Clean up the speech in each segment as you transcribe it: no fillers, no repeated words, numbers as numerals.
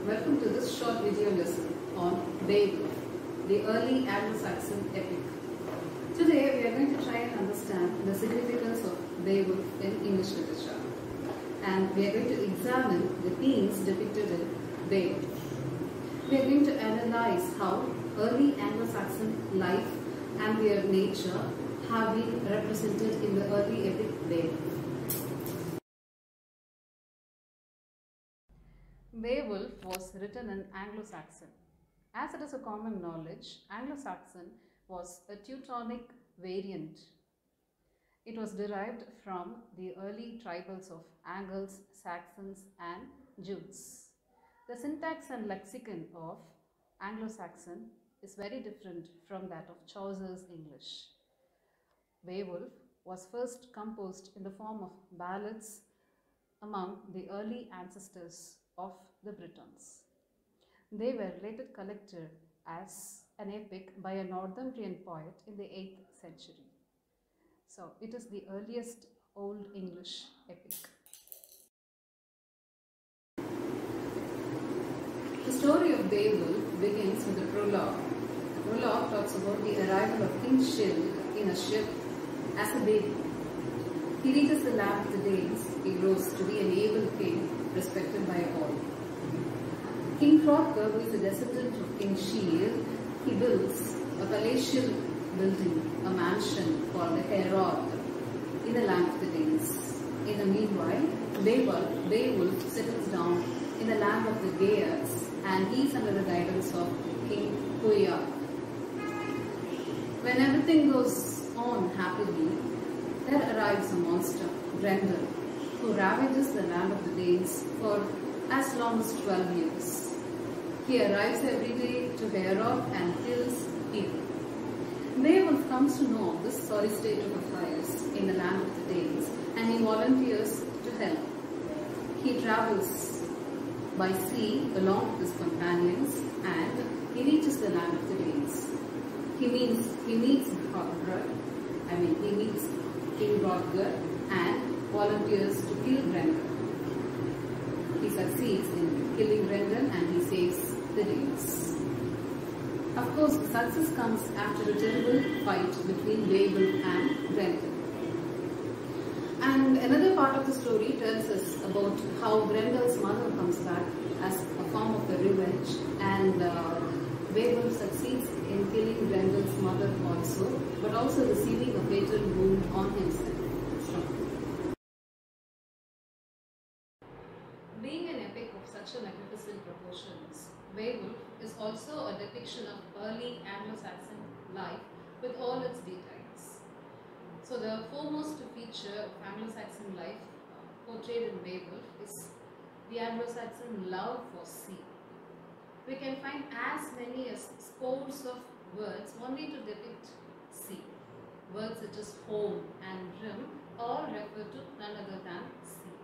Welcome to this short video lesson on Beowulf, the early Anglo-Saxon epic. Today we are going to try and understand the significance of Beowulf in English literature, and we are going to examine the themes depicted in Beowulf. We are going to analyze how early Anglo-Saxon life and their nature have been represented in the early epic Beowulf. Beowulf was written in Anglo-Saxon. As it is a common knowledge, Anglo-Saxon was a Teutonic variant. It was derived from the early tribals of Angles, Saxons and Jutes. The syntax and lexicon of Anglo-Saxon is very different from that of Chaucer's English. Beowulf was first composed in the form of ballads among the early ancestors of the Britons. They were later collected as an epic by a Northumbrian poet in the 8th century. So it is the earliest Old English epic. The story of Beowulf begins with a prologue. The prologue talks about the arrival of King Scyld in a ship as a baby. He reaches the land of the Danes. He grows to be an able king, respected by all. King Hrothgar, who is a descendant of King Scyld, he builds a palatial building, a mansion called the Herod, in the land of the Danes. In the meanwhile, Beowulf settles down in the land of the Geats, and he is under the guidance of King Huya. When everything goes on happily, there arrives a monster, Grendel, who ravages the land of the Danes for as long as 12 years. He arrives every day to Herod and kills people. Beowulf comes to know of this sorry state of affairs in the land of the Danes, and he volunteers to help. He travels by sea along with his companions, and he reaches the land of the Danes. He meets King Hrothgar and volunteers to kill Grendel. He succeeds in killing Grendel and he saves the Danes. Of course, the success comes after a terrible fight between Beowulf and Grendel. And another part of the story tells us about how Grendel's mother comes back as a form of the revenge, and Beowulf succeeds in killing Grendel's mother also, but also receiving a fatal wound on himself. Being an epic of such a magnificent proportions, Beowulf is also a depiction of early Anglo-Saxon life with all its details. So the foremost feature of Anglo-Saxon life portrayed in Beowulf is the Anglo-Saxon love for sea. We can find as many as scores of words only to depict sea. Words such as home and rim all refer to none other than sea.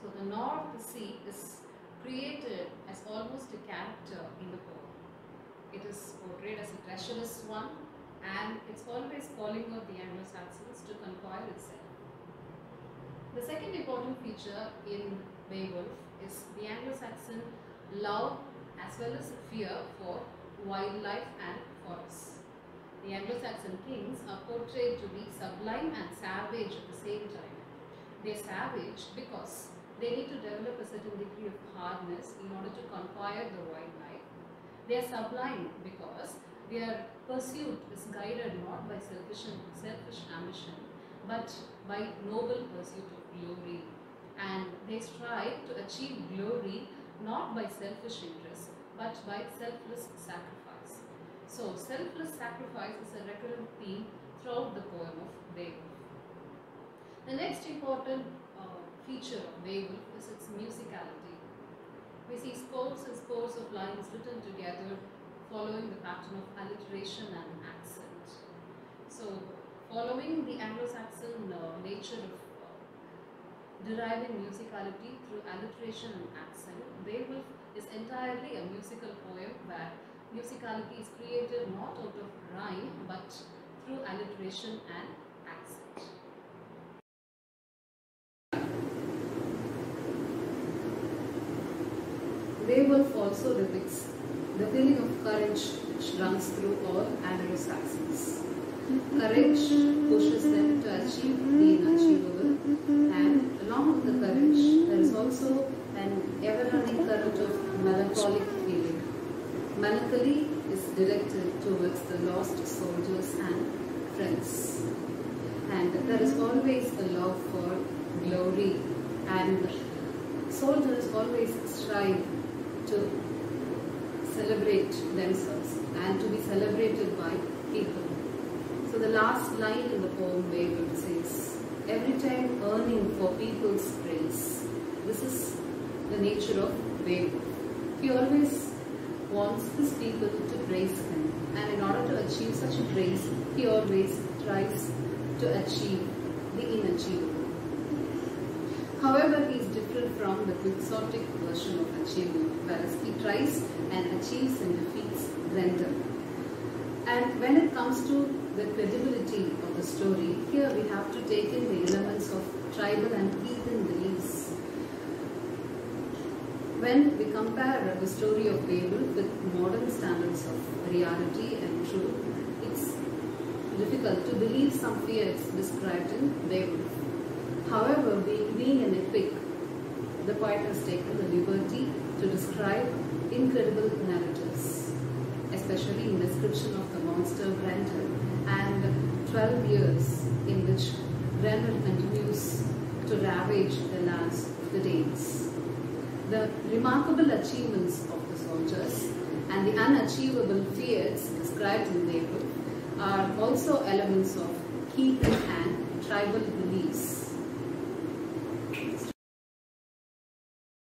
So the North Sea is created as almost a character in the poem. It is portrayed as a treacherous one, and it's always calling out the Anglo-Saxons to conquer itself. The second important feature in Beowulf is the Anglo-Saxon love as well as fear for wildlife and forests. The Anglo-Saxon kings are portrayed to be sublime and savage at the same time. They are savage because they need to develop a certain degree of hardness in order to conquer the wildlife. They are sublime because their pursuit is guided not by selfish ambition, but by noble pursuit of glory. And they strive to achieve glory not by selfish interest, but by selfless sacrifice. So, selfless sacrifice is a recurrent theme throughout the poem of Beowulf. The next important feature of Beowulf is its musicality. We see scores and scores of lines written together following the pattern of alliteration and accent. So, following the Anglo-Saxon nature of deriving musicality through alliteration and accent, Beowulf is entirely a musical poem where musicality is created not out of rhyme but through alliteration and accent. Beowulf also depicts the feeling of courage which runs through all Anglo-Saxons. Courage pushes them to achieve the unachievable, and along with the courage, there is also an ever-running current of melancholic feeling. Melancholy is directed towards the lost soldiers and friends. And there is always a love for glory, and soldiers always strive to celebrate themselves and to be celebrated by people. So the last line in the poem Beowulf says, every time earning for people's praise. This is the nature of Beowulf. He always wants his people to praise him, and in order to achieve such a praise, he always tries to achieve the unachievable. However, he is different from the quixotic version of achievement, whereas he tries and achieves and defeats grandeur. And when it comes to the credibility of the story, here we have to take in the elements of tribal and heathen beliefs. When we compare the story of Beowulf with modern standards of reality and truth, it's difficult to believe some fears described in Beowulf. However, being an epic, the poet has taken the liberty to describe incredible narratives, especially in description of the monster Grendel and 12 years in which Grendel continues to ravage the lands of the Danes. The remarkable achievements of the soldiers and the unachievable feats described in Beowulf are also elements of heathen and tribal beliefs.